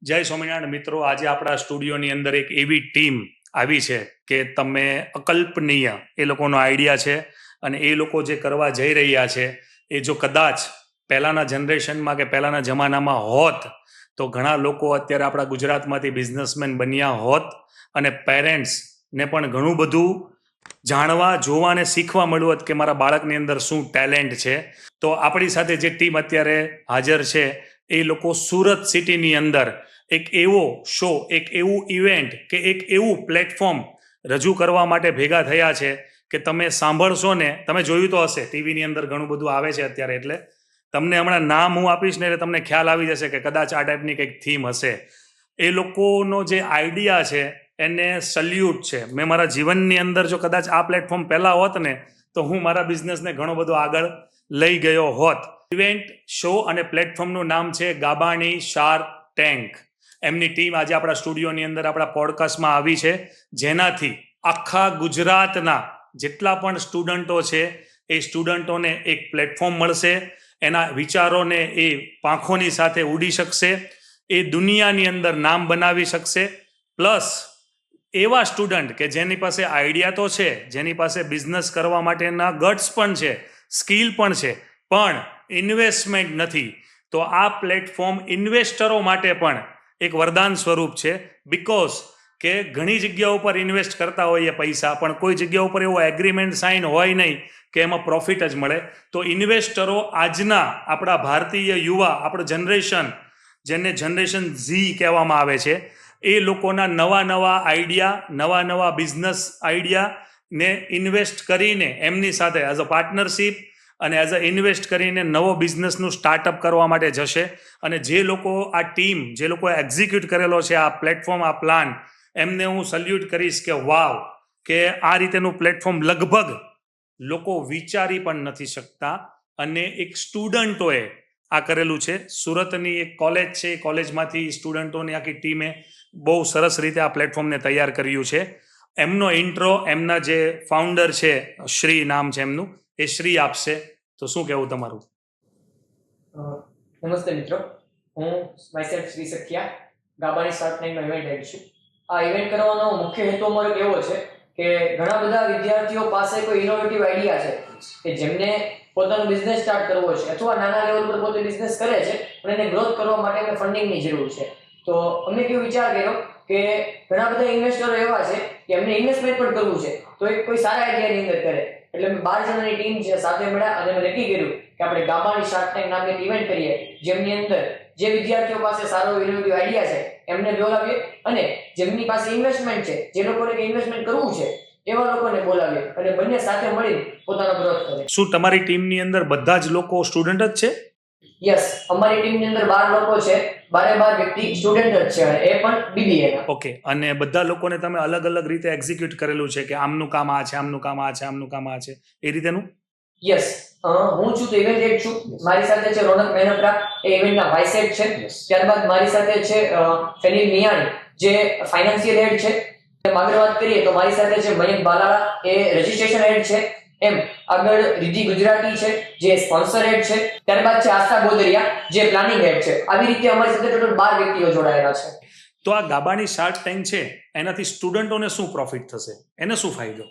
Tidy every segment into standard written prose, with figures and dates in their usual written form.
જય સ્વામિનારાયણ મિત્રો, આજે આપણા સ્ટુડિયોની અંદર એક એવી ટીમ આવી છે કે તમે અકલ્પનીય એ લોકોનો આઈડિયા છે અને એ લોકો જે કરવા જઈ રહ્યા છે એ જો કદાચ પહેલાંના જનરેશનમાં કે પહેલાંના જમાનામાં હોત તો ઘણા લોકો અત્યારે આપણા ગુજરાતમાંથી બિઝનેસમેન બન્યા હોત અને પેરેન્ટ્સને પણ ઘણું બધું જાણવા જોવા અને શીખવા મળ્યું હોત કે મારા બાળકની અંદર શું ટેલેન્ટ છે. તો આપણી સાથે જે ટીમ અત્યારે હાજર છે એ લોકો સુરત સિટીની અંદર એક એવો શો, એક એવું ઇવેન્ટ કે એક એવું પ્લેટફોર્મ રજૂ કરવા માટે ભેગા થયા છે કે તમે સાંભળશો ને, તમે જોયું તો હશે ટીવીની અંદર ઘણું બધું આવે છે અત્યારે, એટલે તમને હમણાં નામ હું આપીશ ને એટલે તમને ખ્યાલ આવી જશે કે કદાચ આ ટાઈપની કંઈક થીમ હશે. એ લોકોનો જે આઈડિયા છે એને સલ્યુટ છે. મેં મારા જીવનની અંદર જો કદાચ આ પ્લેટફોર્મ પહેલાં હોત ને તો હું મારા બિઝનેસને ઘણો બધો આગળ લઈ ગયો હોત. ઇવેન્ટ, શો અને પ્લેટફોર્મનું નામ છે ગાબાણી શાર્ક ટેન્ક. એમની ટીમ આજે આપણા સ્ટુડિયોની અંદર આપણા પોડકાસ્ટમાં આવી છે, જેનાથી આખા ગુજરાતના જેટલા પણ સ્ટુડન્ટો છે એ સ્ટુડન્ટોને એક પ્લેટફોર્મ મળશે, એના વિચારોને એ પાંખોની સાથે ઉડી શકશે, એ દુનિયાની અંદર નામ બનાવી શકશે. પ્લસ એવા સ્ટુડન્ટ કે જેની પાસે આઈડિયા તો છે, જેની પાસે બિઝનેસ કરવા માટેના ગટ્સ પણ છે, સ્કિલ પણ છે, પણ ઇન્વેસ્ટમેન્ટ નથી, તો આ પ્લેટફોર્મ ઇન્વેસ્ટરો માટે પણ એક વરદાન સ્વરૂપ છે. બિકોઝ કે ઘણી જગ્યાઓ પર ઇન્વેસ્ટ કરતા હોઈએ પૈસા, પણ કોઈ જગ્યા ઉપર એવો એગ્રીમેન્ટ સાઇન હોય નહીં કે એમાં પ્રોફિટ જ મળે. તો ઇન્વેસ્ટરો આજના આપણા ભારતીય યુવા, આપણું જનરેશન, જેને જનરેશન ઝી કહેવામાં આવે છે, એ લોકોના નવા નવા બિઝનેસ આઈડિયાને ઇન્વેસ્ટ કરીને એમની સાથે એઝ અ પાર્ટનરશિપ અને એઝ અ ઇન્વેસ્ટ કરીને નવો બિઝનેસનું સ્ટાર્ટઅપ કરવા માટે જશે. અને જે લોકો આ ટીમ, જે લોકોએ એક્ઝિક્યુટ કરેલો છે આ પ્લેટફોર્મ, આ પ્લાન, એમને હું સલ્યુટ કરીશ કે વાવ, કે આ રીતેનું પ્લેટફોર્મ લગભગ લોકો વિચારી પણ નથી શકતા. અને એક સ્ટુડન્ટોએ આ કરેલું છે. સુરતની એક કોલેજ છે, એ કોલેજમાંથી સ્ટુડન્ટોની આખી ટીમે બહુ સરસ રીતે આ પ્લેટફોર્મને તૈયાર કર્યું છે. એમનો ઇન્ટ્રો એમના જે ફાઉન્ડર છે, શ્રી નામ છે એમનું, એ શ્રી આપશે. તો શું કહેવું તમારું? નમસ્તે મિત્રો, હું માયસેલ્ફ શ્રી સખિયા, ગાબાણી શાર્ક ટેન્કનો ઇવેન્ટ હેડ છું. આ ઇવેન્ટ કરવાનો મુખ્ય હેતુ અમારો એવો છે કે ઘણા બધા વિદ્યાર્થીઓ પાસે કોઈ ઇનોવેટિવ આઈડિયા છે કે જેમને પોતાનો બિઝનેસ સ્ટાર્ટ કરવો છે અથવા નાના લેવલ પર પોતે બિઝનેસ કરે છે પણ એને ગ્રોથ કરવા માટે એમને ફંડિંગની જરૂર છે. તો અમે કેવો વિચાર કર્યો કે ઘણા બધા ઇન્વેસ્ટરો એવા છે કે એમને ઇન્વેસ્ટમેન્ટ પણ કરવું છે, તો એક કોઈ સારા આઈડિયાની અંદર કરે. એટલે અમે 12 જણાની ટીમ છે સાથે મળ્યા અને અમે નક્કી કર્યું કે આપણે ગાબાણી શાર્ક ટેન્ક નામની એક ઇવેન્ટ કરીએ, જેમની અંદર જે વિદ્યાર્થીઓ પાસે સારો ઇનોવેટિવ આઈડિયા છે એમને બોલાવીએ અને જેમની પાસે ઇન્વેસ્ટમેન્ટ છે, જે લોકોને કે ઇન્વેસ્ટમેન્ટ કરવું છે, એવા લોકોને બોલાવીએ અને બંને સાથે મળીને પોતાનો ગ્રોથ કરે. શું તમારી ટીમની અંદર બધા જ લોકો સ્ટુડન્ટ જ છે? યસ, અમારી ટીમની અંદર 12 લોકો છે, 12 વ્યક્તિ સ્ટુડન્ટ જ છે, એ પણ બીબીએ ના. ઓકે. અને બધા લોકોને તમે અલગ અલગ રીતે એક્ઝિક્યુટ કરેલું છે કે આમનું કામ આ છે, આમનું કામ આ છે, આમનું કામ આ છે, એ રીતેનું? યસ, હું છું તો ઇવેન્ટ હેડ છું. મારી સાથે છે રોનક મહેનપરા, એ ઇવેન્ટના વાઇસ હેડ છે. ત્યારબાદ મારી સાથે છે ફેનિલ મિયાણી, જે ફાઇનાન્શિયલ હેડ છે. આગળ વાત કરીએ તો મારી સાથે છે મયંક બાલાળા, એ રજિસ્ટ્રેશન હેડ છે. એમ આગળ રિદ્ધિ ગુજરાતી છે, જે સ્પોન્સર હેડ છે. ત્યારબાદ છે આસ્થા ગોદરિયા, જે પ્લાનિંગ હેડ છે. આવી રીતે અમારી સાથે ટોટલ 12 વ્યક્તિઓ જોડાયેલા છે. તો આ ગાબાણી શાર્ક ટેન્ક છે, એનાથી સ્ટુડન્ટોને શું પ્રોફિટ થશે, એને શું ફાયદો?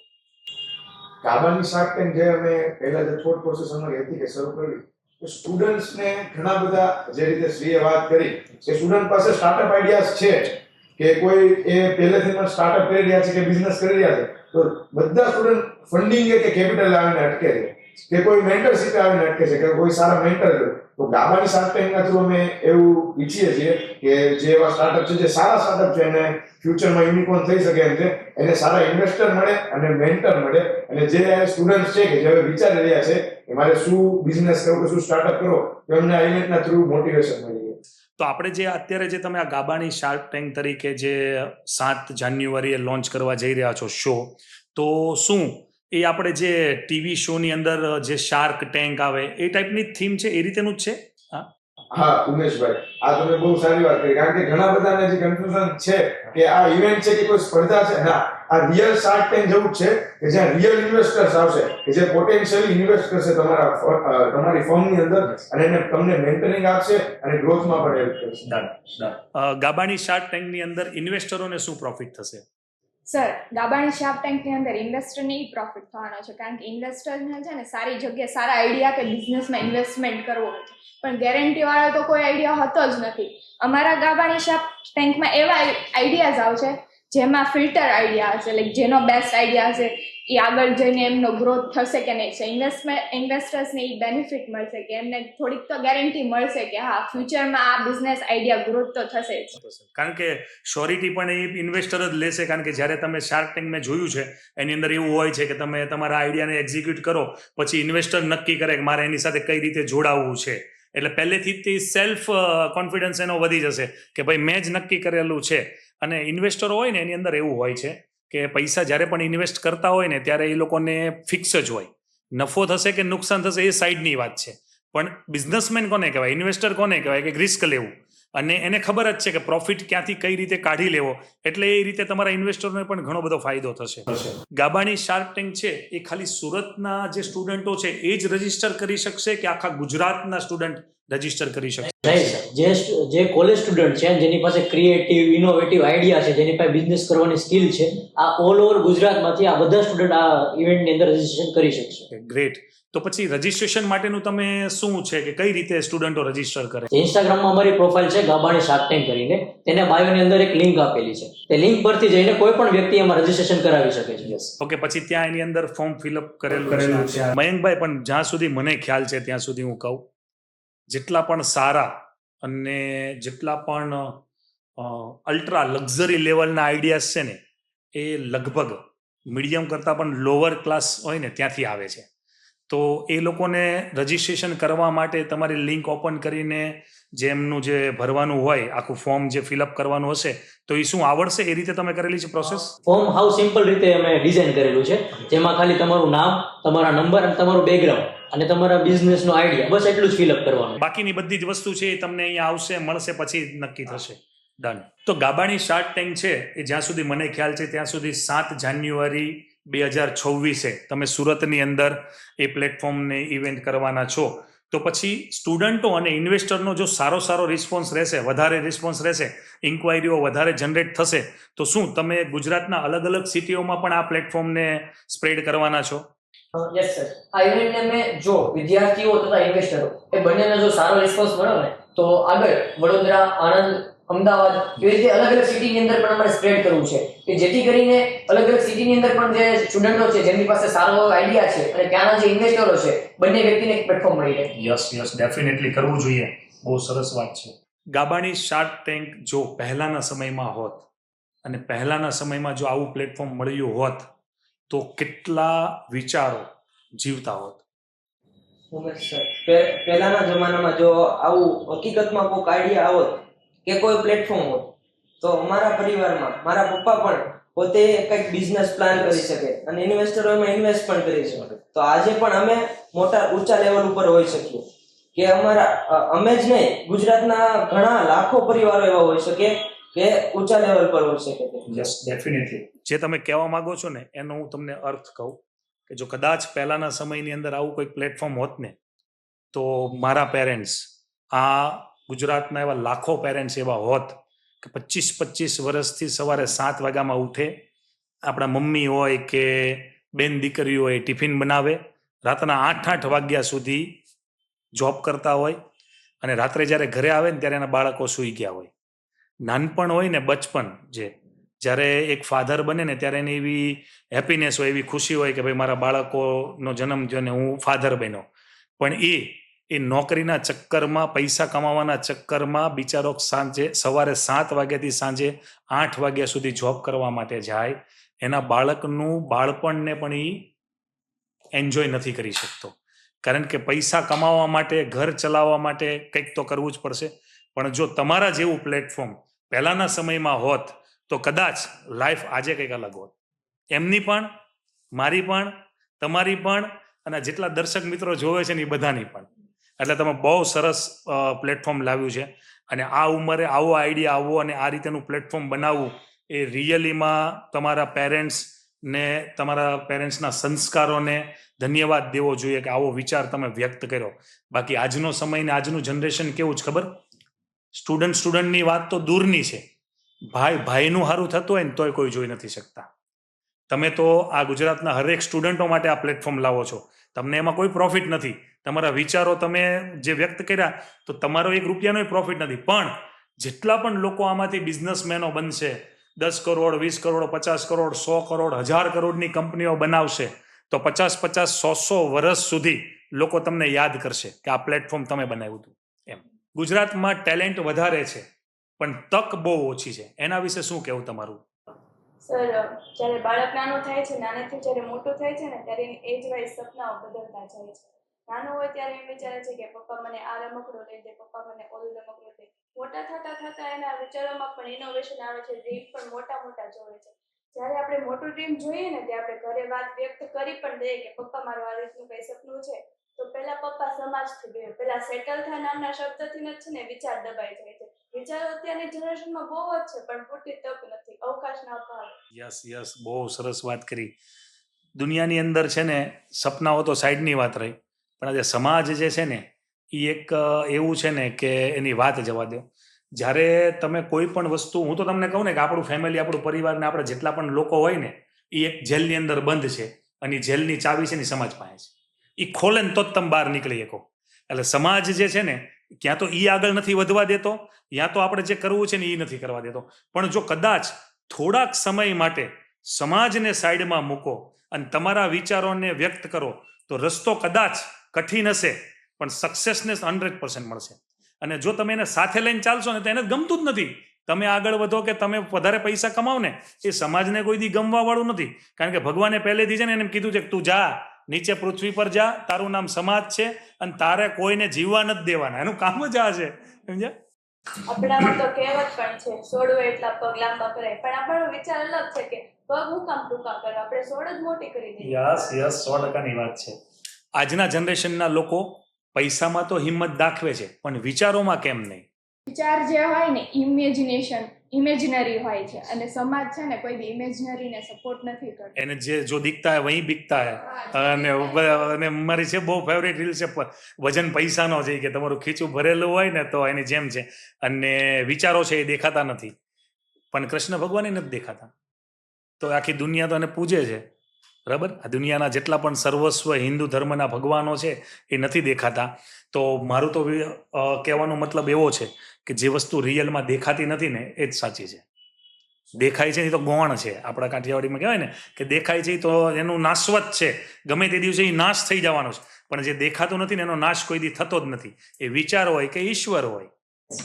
ગાબાની શાર્ક ટેન્ક જે અમે પહેલા જે થોટ પ્રોસેસ અમારી હતી કે શરૂ કરવી, તો સ્ટુડન્ટ્સને ઘણા બધા, જે રીતે શ્રીએ વાત કરી કે સ્ટુડન્ટ પાસે સ્ટાર્ટઅપ આઈડિયાઝ છે કે કોઈ એ પહેલેથી પણ સ્ટાર્ટઅપ કરી રહ્યા છે કે બિઝનેસ કરી રહ્યા છે, તો બધા સ્ટુડન્ટ ફંડિંગ કે કેપિટલ આવીને અટકે છે કે કોઈ મેન્ટરશિપ આવીને અટકે છે કે કોઈ સારા મેન્ટર. તો ગાબાની શાર્ક ટેન્કના થ્રુ અમે એવું ઈચ્છીએ છીએ કે જે એવા સ્ટાર્ટઅપ છે, જે સારા સ્ટાર્ટઅપ છે, એને ફ્યુચરમાં યુનિકોર્ન થઈ શકે એમ છે, એને સારા ઇન્વેસ્ટર મળે અને મેન્ટર મળે. અને જે સ્ટુડન્ટ છે કે જે વિચારી રહ્યા છે કે મારે શું બિઝનેસ કરવો, શું સ્ટાર્ટઅપ કરવો, તો એમને આ ઇવેન્ટના થ્રુ મોટિવેશન મળી જાય. તો આપણે જે અત્યારે જે તમે આ ગાબાણી શાર્ક ટેન્ક તરીકે જે 7 જાન્યુઆરીએ લોન્ચ કરવા જઈ રહ્યા છો શો, તો શું એ આપણે જે ટીવી શોની અંદર જે શાર્ક ટેન્ક આવે એ ટાઈપની થીમ છે, એ રીતેનું જ છે? હા, હા ઉમેશભાઈ, આ તમે બહુ સારી વાત કરી, કારણ કે ઘણા બધાને જે કન્ફ્યુઝન છે કે આ ઇવેન્ટ છે કે કોઈ સ્પર્ધા છે. ના, આ રિયલ શાર્ક ટેન્ક જેવું જ છે કે જ્યાં રિયલ ઇન્વેસ્ટર્સ આવશે કે જે પોટેન્શિયલી ઇન્વેસ્ટ કરશે તમારી ફર્મની અંદર અને એને તમને મેન્ટરિંગ આપશે અને ગ્રોથમાં પણ હેલ્પ કરશે. ગાબાણી શાર્ક ટેન્કની અંદર ઇન્વેસ્ટરોને શું પ્રોફિટ થશે? સર, ગાબાણી શાર્ક ટેન્કની અંદર ઇન્વેસ્ટરને ઈ પ્રોફિટ થવાનો છે, કારણ કે ઇન્વેસ્ટરને છે ને સારી જગ્યાએ સારા આઈડિયા કે બિઝનેસમાં ઇન્વેસ્ટમેન્ટ કરવું હોય છે, પણ ગેરંટીવાળો તો કોઈ આઈડિયા હોતો જ નથી. અમારા ગાબાણી શાર્ક ટેન્કમાં એવા આઈડિયાઝ આવશે જેમાં ફિલ્ટર આઈડિયા હશે, લાઈક જેનો બેસ્ટ આઈડિયા હશે એ આગળ જઈને એમનો ગ્રોથ થશે કે નહીં. છે ઇન્વેસ્ટર્સને એ બેનિફિટ મળશે કે એમને થોડીક તો ગેરંટી મળશે કે હા ફ્યુચરમાં આ બિઝનેસ આઈડિયા ગ્રોથ તો થશે જ. કારણ કે શ્યોરિટી પણ એ ઇન્વેસ્ટર જ લેશે, કારણ કે જ્યારે તમે શાર્ક ટેન્ક મેં જોયું છે એની અંદર એવું હોય છે કે તમે તમારા આઈડિયાને એક્ઝિક્યુટ કરો, પછી ઇન્વેસ્ટર નક્કી કરે કે મારે એની સાથે કઈ રીતે જોડાવવું છે. એટલે પહેલેથી જ સેલ્ફ કોન્ફિડન્સ એનો વધી જશે કે ભાઈ મેં જ નક્કી કરેલું છે. અને ઇન્વેસ્ટરો હોય ને એની અંદર એવું હોય છે કે પૈસા જ્યારે પણ ઇન્વેસ્ટ કરતા હોય ને ત્યારે એ લોકોને ફિક્સ જ હોય, નફો થશે કે નુકસાન થશે એ સાઈડની વાત છે. પણ બિઝનેસમેન કોને કહેવાય, ઇન્વેસ્ટર કોને કહેવાય કે રિસ્ક લેવું, અને એને ખબર જ છે કે પ્રોફિટ ક્યાંથી કઈ રીતે કાઢી લેવો. એટલે એ રીતે તમારા ઇન્વેસ્ટરને પણ ઘણો બધો ફાયદો થશે. ગાબાણી શાર્ક ટેન્ક છે એ ખાલી સુરતના જે સ્ટુડન્ટો છે એ જ રજીસ્ટર કરી શકશે કે આખા ગુજરાતના સ્ટુડન્ટ રજીસ્ટર કરી શકશે? નહીં સર, જે કોલેજ સ્ટુડન્ટ છે જેની પાસે ક્રિએટિવ ઇનોવેટિવ આઈડિયા છે, જેની પાસે બિઝનેસ કરવાની સ્કિલ છે, આ ઓલ ઓવર ગુજરાતમાંથી આ બધા સ્ટુડન્ટ આ ઇવેન્ટની અંદર રજીસ્ટ્રેશન કરી શકશે. ગ્રેટ. તો પછી રજીસ્ટ્રેશન માટેનું તમે શું છે કે કઈ રીતે સ્ટુડન્ટો રજીસ્ટર કરે? ઇન્સ્ટાગ્રામમાં અમારી પ્રોફાઇલ છે ગાબાણી શાર્ક ટેન્ક કરીને, તેને બાયોની અંદર એક લિંક આપેલી છે, તે લિંક પરથી જઈને કોઈ પણ વ્યક્તિ એમાં રજીસ્ટ્રેશન કરાવી શકે છે. ઓકે, પછી ત્યાં એની અંદર ફોર્મ ફિલઅપ કરેલું છે. મયંકભાઈ, પણ જ્યાં સુધી મને ખ્યાલ છે ત્યાં સુધી હું કહું, જેટલા પણ સારા અને જેટલા પણ અલ્ટ્રા લક્ઝરી લેવલના આઈડિયાઝ છે ને એ લગભગ મીડિયમ કરતાં પણ લોઅર ક્લાસ હોય ને ત્યાંથી આવે છે. તો એ લોકોને રજીસ્ટ્રેશન કરવા માટે તમારી લિંક ઓપન કરીને જે એમનું જે ભરવાનું હોય આખું ફોર્મ જે ફિલઅપ કરવાનું હશે તો એ શું આવડશે? એ રીતે તમે કરેલી છે પ્રોસેસ? ફોર્મ હાઉ સિમ્પલ રીતે અમે ડિઝાઇન કરેલું છે, જેમાં ખાલી તમારું નામ, તમારા નંબર અને તમારું બેકગ્રાઉન્ડ અને તમારા બિઝનેસનો આઈડિયા, બસ એટલું જ ફિલઅપ કરવાનું. બાકીની બધી જ વસ્તુ છે એ તમને અહીંયા આવશે, મળશે, પછી નક્કી થશે. ડન. તો ગાબાણી શાર્ક ટેન્ક છે એ જ્યાં સુધી મને ખ્યાલ છે ત્યાં સુધી 7 જાન્યુઆરી 2026 તમે સુરતની અંદર એ પ્લેટફોર્મને ઇવેન્ટ કરવાના છો. તો પછી સ્ટુડન્ટો અને ઇન્વેસ્ટરનો જો સારો રિસ્પોન્સ રહેશે, વધારે રિસ્પોન્સ રહેશે, ઇન્ક્વાયરીઓ વધારે જનરેટ થશે, તો શું તમે ગુજરાતના અલગ અલગ સિટીઓમાં પણ આ પ્લેટફોર્મને સ્પ્રેડ કરવાના છો? યસ સર, આ ઇવેન્ટને મેં જો વિદ્યાર્થીઓ તથા ઇન્વેસ્ટરો એ બંનેનો જો સારો રિસ્પોન્સ મળ્યો ને તો આગળ વડોદરા, આણંદ, અમદાવાદ એવી રીતે અલગ અલગ સિટીની અંદર પણ અમારે સ્પ્રેડ કરવું છે કે જેથી કરીને અલગ અલગ સિટીની અંદર પણ જે સ્ટુડન્ટો છે જેમની પાસે સારો આઈડિયા છે અને ત્યાંના જે ઇન્વેસ્ટરો છે બંને વ્યક્તિને એક પ્લેટફોર્મ મળી રહે. યસ, ડેફિનેટલી કરવું જોઈએ. બહુ સરસ વાત છે. ગાબાણી શાર્ક ટેન્ક જો પહેલાના સમયમાં હોત અને પહેલાના સમયમાં જો આવું પ્લેટફોર્મ મળ્યું હોત તો કેટલા વિચારો જીવતા હોત? પહેલાના જમાનામાં જો આવું હકીકતમાં કોઈક આઈડિયા આવત કે કોઈ પ્લેટફોર્મ હોત તો અમારા પરિવારમાં મારા પપ્પા પણ પોતે કંઈક બિઝનેસ પ્લાન કરી શકે અને ઇન્વેસ્ટરો એમાં ઇન્વેસ્ટ પણ કરી શકે. તો આજે પણ અમે મોટા ઊંચા લેવલ ઉપર હોઈ શકીએ કે અમે જ નહીં, ગુજરાતના ઘણા લાખો પરિવારો એવા હોઈ શકે કે ઊંચા લેવલ પર હોઈ શકે. Yes, definitely. જે તમે કહેવા માંગો છો ને એનો હું તમને અર્થ કહું કે જો કદાચ પહેલાના સમયની અંદર આવું કોઈ પ્લેટફોર્મ હોત ને તો મારા પેરેન્ટ્સ, આ ગુજરાતના એવા લાખો પેરેન્ટ્સ એવા હોત કે 25 વર્ષથી સવારે 7 વાગ્યામાં ઉઠે, આપણા મમ્મી હોય કે બેન દીકરીઓ હોય ટિફિન બનાવે, રાતના 8 વાગ્યા સુધી જોબ કરતા હોય અને રાત્રે જ્યારે ઘરે આવે ને ત્યારે એના બાળકો સૂઈ ગયા હોય. નાનપણ હોય ને બચપન, જે જ્યારે એક ફાધર બને ને ત્યારે એની એવી હેપીનેસ હોય, એવી ખુશી હોય કે ભાઈ મારા બાળકોનો જન્મ થયો ને હું ફાધર બન્યો. પણ એ નોકરીના ચક્કરમાં, પૈસા કમાવાના ચક્કરમાં બિચારો સવારે 7 વાગ્યાથી સાંજે 8 વાગ્યા સુધી જોબ કરવા માટે જાય. એના બાળકનું બાળપણને પણ એ એન્જોય નથી કરી શકતો, કારણ કે પૈસા કમાવા માટે, ઘર ચલાવવા માટે કંઈક તો કરવું જ પડશે. પણ જો તમારા જેવું પ્લેટફોર્મ પહેલાના સમયમાં હોત તો કદાચ લાઈફ આજે કંઈક અલગ હોત. એમની પણ, મારી પણ, તમારી પણ અને જેટલા દર્શક મિત્રો જોવે છે ને એ બધાની પણ. એટલે તમે બહુ સરસ પ્લેટફોર્મ લાવ્યું છે. અને આ ઉંમરે આવો આઈડિયા આવવો અને આ રીતેનું પ્લેટફોર્મ બનાવવું એ રિયલીમાં તમારા પેરેન્ટ્સને, તમારા પેરેન્ટ્સના સંસ્કારોને ધન્યવાદ દેવો જોઈએ કે આવો વિચાર તમે વ્યક્ત કર્યો. બાકી આજનો સમય ને આજનું જનરેશન કેવું છે ખબર? સ્ટુડન્ટની વાત તો દૂરની છે. ભાઈનું સારું થતું હોય ને તોય કોઈ જોઈ નથી શકતા. તમે તો આ ગુજરાતના હરેક સ્ટુડન્ટો માટે આ પ્લેટફોર્મ લાવો છો. તમને એમાં કોઈ પ્રોફિટ નથી. તમારા વિચારો તમે જે વ્યક્ત કર્યા તો તમારો 1 રૂપિયાનો પ્રોફિટ નથી. પણ જેટલા પણ લોકો આમાંથી બિઝનેસમેનો બનશે, 10 કરોડ, 20 કરોડ, 50 કરોડ, 100 કરોડ, 1000 કરોડની કંપનીઓ બનાવશે તો 50, 100 વર્ષ સુધી લોકો તમને યાદ કરશે કે આ પ્લેટફોર્મ તમે બનાવ્યું હતું. એમ ગુજરાતમાં ટેલેન્ટ વધારે છે પણ તક બહુ ઓછી છે. એના વિશે શું કહેવું તમારું? સર, જ્યારે બાળક નાનું થાય છે, નાનેથી જ્યારે મોટું થાય છે ને ત્યારે એની એજ વાઇઝ સપનાઓ બદલતા જાય છે. નાનો હોય ત્યારે એમ વિચારે છે કે પપ્પા મને આ રમકડું લઈ દે, પપ્પા મને ઓલું રમકડું દે. મોટા થતા એના વિચારોમાં પણ ઇનોવેશન આવે છે, ડ્રીમ પણ મોટા જોવે છે. જ્યારે આપણે મોટું ડ્રીમ જોઈએ ને ત્યારે આપણે ઘરે વાત વ્યક્ત કરી પણ દઈએ કે પપ્પા મારું આ રીતનું કંઈ સપનું છે, તો પહેલા પપ્પા સમાજથી દે, પહેલા સેટલ થાય નામના શબ્દથી જ છે ને વિચાર દબાઈ જાય છે. વિચારો અત્યારની જનરેશનમાં બહુ જ છે પણ પૂરતી તક નથી, અવકાશના અભાવ. યસ, બહુ સરસ વાત કરી. દુનિયાની અંદર છે ને સપનાઓ તો સાઈડની વાત રહી, પણ આજે સમાજ જે છે ને એ એક એવું છે ને કે એની વાત જવા દો. જ્યારે તમે કોઈ પણ વસ્તુ, હું તો તમને કહું ને કે આપણું ફેમિલી, આપણું પરિવાર ને આપણે જેટલા પણ લોકો હોય ને એ એક જેલની અંદર બંધ છે અને એ જેલની ચાવી છે ને સમાજ પાસે છે. એ ખોલે ને તો જ તમે બહાર નીકળી શકો. એટલે સમાજ જે છે ને ક્યાં તો એ આગળ નથી વધવા દેતો, યા તો આપણે જે કરવું છે ને એ નથી કરવા દેતો. પણ જો કદાચ થોડાક સમય માટે સમાજને સાઈડમાં મૂકો અને તમારા વિચારોને વ્યક્ત કરો તો રસ્તો કદાચ કઠિન હશે પણ સક્સેસનેસ 100% મળશે. અને જો તમે એને સાથે લઈને ચાલશો ને તો એને ગમતું જ નથી. તમે આગળ વધો કે તમે વધારે પૈસા કમાવો ને એ સમાજને કોઈ દી ગમવા વાળું નથી. કારણ કે ભગવાને પહેલેથી છે ને એને કીધું છે કે તું જા, નીચે પૃથ્વી પર જા, તારું નામ સમાજ છે અને તારે કોઈને જીવવા નથી દેવાના. એનું કામ જ આ છે. સમજ્યા? આપણામાં તો કહેવત પણ છે, સોડવે એટલા પગ લાંબા કરાય, પણ આપણો વિચાર અલગ છે કે પગ હું કામ ટૂંકા કરવા, આપણે સોડ જ મોટી કરી દઈએ. યસ 100%ની વાત છે. આજના જનરેશનના લોકો પૈસામાં તો હિંમત દાખવે છે પણ વિચારોમાં કેમ નહીં? વિચાર જે હોય ને ઇમેજિનરી હોય છે અને સમાજ છે ને કોઈ બી ઇમેજિનરીને સપોર્ટ નથી કરતો. એને જે જો દિખતા હે વહીં બિકતા હે. અને મારી છે બહુ ફેવરેટ રીલ છે, વજન પૈસાનો છે કે તમારું ખીચું ભરેલું હોય ને તો એની જેમ છે. અને વિચારો છે એ દેખાતા નથી પણ કૃષ્ણ ભગવાન એ નથી દેખાતા, તો આખી દુનિયા તો એને પૂજે છે. બરાબર? આ દુનિયાના જેટલા પણ સર્વસ્વ હિન્દુ ધર્મના ભગવાનો છે એ નથી દેખાતા. તો મારું તો કહેવાનો મતલબ એવો છે કે જે વસ્તુ રિયલમાં દેખાતી નથી ને એ જ સાચી છે. દેખાય છે એ તો ગૌણ છે. આપણા કાઠિયાવાડીમાં કહેવાય ને કે દેખાય છે તો એનું નાશવત છે, ગમે તે દિવસે એ નાશ થઈ જવાનો છે. પણ જે દેખાતું નથી ને એનો નાશ કોઈ દી થતો જ નથી. એ વિચાર હોય કે ઈશ્વર હોય.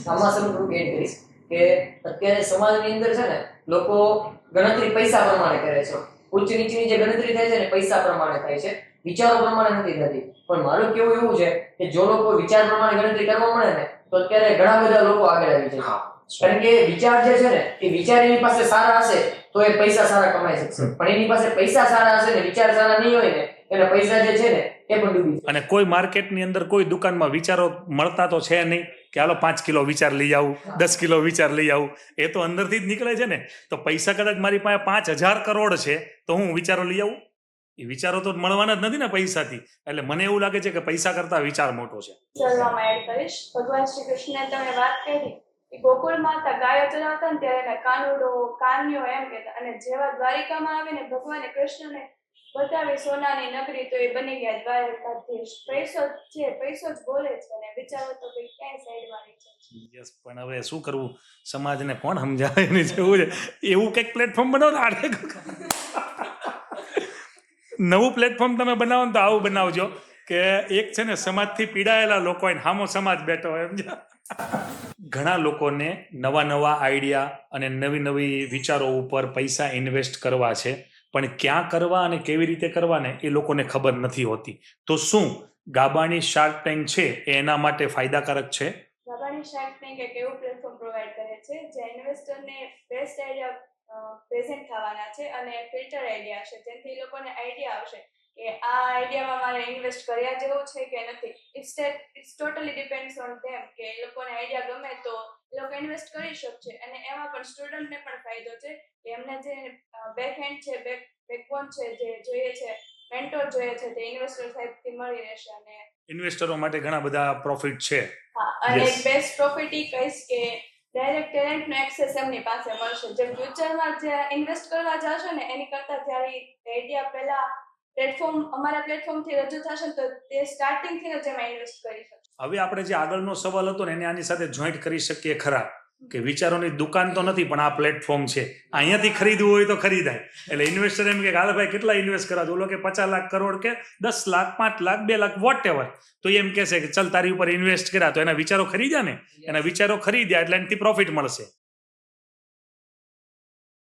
આમાં સમગ્ર એડ કરીશ કે અત્યારે સમાજની અંદર છે ને લોકો ગણતરી પૈસા પ્રમાણે કરે છે. ઉચ્ચ નીચની જે ગણતરી થાય છે ને પૈસા પ્રમાણે થાય છે, વિચારો પ્રમાણે નથી થતી. પણ મારું કેવું એવું છે કે જો લોકો વિચાર પ્રમાણે ગણતરી કરવા મળે ને તો અત્યારે ઘણા બધા લોકો આગળ આવી જાય. કારણ કે વિચાર જે છે ને એ વિચાર એની પાસે સારા હશે તો એ પૈસા સારા કમાઈ શકશે. પણ એની પાસે પૈસા સારા હશે ને વિચાર સારા નહીં હોય ને એના પૈસા જે છે ને એ પણ ડૂબી જાય. અને કોઈ માર્કેટની અંદર કોઈ દુકાનમાં વિચારો મળતા તો છે નહીં કે હાલો 5 કિલો વિચાર લઈ આવું, 10 કિલો વિચાર લઈ આવું. એ તો અંદરથી જ નીકળે છે ને. તો પૈસા કદાચ મારી પાસે 5000 કરોડ છે તો હું વિચારો લઈ આવું? એ વિચારો તો મળવાના જ નથી ને પૈસાથી. એટલે મને એવું લાગે છે કે પૈસા કરતા વિચાર મોટો છે. ચલવામાં એડ કરીશ. ભગવાન શ્રી કૃષ્ણને તમે વાત કરી કે ગોકુળમાં હતા, ગાયો ચરાવતા ને ત્યારે એને કાનુડો, કાન્યો એમ કહેતા. અને જેવા દ્વારિકામાં આવીને ભગવાને કૃષ્ણને બતાવી સોનાની નગરી તો એ બની ગયા દ્વારકાધીશ. પૈસો જ બોલે છે અને વિચારો તો કઈ ક્યાંય સાઈડમાં રહી છે. યસ, પણ હવે શું કરવું? સમાજને કોણ સમજાવે એની જેવું છે. એવું કંઈક પ્લેટફોર્મ બનાવો. નવું પ્લેટફોર્મ તમે બનાવો ને તો આવું બનાવજો કે એક છે ને સમાજથી પીડાયેલા લોકો હોય સામો સમાજ બેઠો હોય. એમ ઘણા લોકોને નવા આઈડિયા અને નવી વિચારો ઉપર પૈસા ઇન્વેસ્ટ કરવા છે, પણ ક્યાં કરવા અને કેવી રીતે કરવા ને એ લોકોને ખબર નથી હોતી. તો શું ગાબાની શાર્ક ટેન્ક છે એ એના માટે ફાયદાકારક છે? ગાબાની શાર્ક ટેન્ક એક એવું પ્લેટફોર્મ પ્રોવાઈડ કરે છે જ્યાં ઇન્વેસ્ટરને બેસ્ટ આઈડિયા પ્રેઝન્ટ થવાના છે અને ફિલ્ટર આઈડિયા હશે જેનાથી લોકોને આઈડિયા આવશે કે આ આઈડિયામાં મારે ઇન્વેસ્ટ કર્યા જેવું છે કે નથી. It's totally depends on them કે એ લોકોને આઈડિયા ગમે તો એ લોકો ઇન્વેસ્ટ કરી શકશે. અને એમાં પણ સ્ટુડન્ટને પણ ફાયદો છે કે એમને જે બેક હેન્ડ છે, બેકબોન છે, જે જોઈએ છે, મેન્ટોર જોઈએ છે, તે ઇન્વેસ્ટર સાહેબથી મળી રહેશે. અને ઇન્વેસ્ટરો માટે ઘણા બધા પ્રોફિટ છે. હા, અને Yes. બેસ્ટ પ્રોફિટ ઈ કહીશ કે ડાયરેક્ટ ટેલેન્ટનો એક્સેસ એમની પાસે મળશે. જે ફ્યુચરમાં જે ઇન્વેસ્ટ કરવા જશો ને એની કરતાં જ્યારે આઈડિયા પહેલા અમારા પ્લેટફોર્મથી રજૂ થશે ને તો તે સ્ટાર્ટિંગથી જ એમાં ઇન્વેસ્ટ કરી શકશે. હવે આપણે જે આગળનો સવાલ હતો ને એને આની સાથે જોઈન્ટ કરી શકીએ ખરા કે વિચારોની દુકાન તો નથી પણ આ પ્લેટફોર્મ છે, અહીંયાથી ખરીદવું હોય તો ખરીદાય. એટલે ઇન્વેસ્ટર એમ કે હાલ ભાઈ કેટલા ઇન્વેસ્ટ કરવા, ઓલો કે 50 લાખ કરોડ કે 10 લાખ 5 લાખ 2 લાખ વોટ એવર, તો એમ કહેશે કે ચલ તારી ઉપર ઇન્વેસ્ટ કર્યા, તો એના વિચારો ખરીદ્યા ને, એના વિચારો ખરીદ્યા એટલે એનાથી પ્રોફિટ મળશે.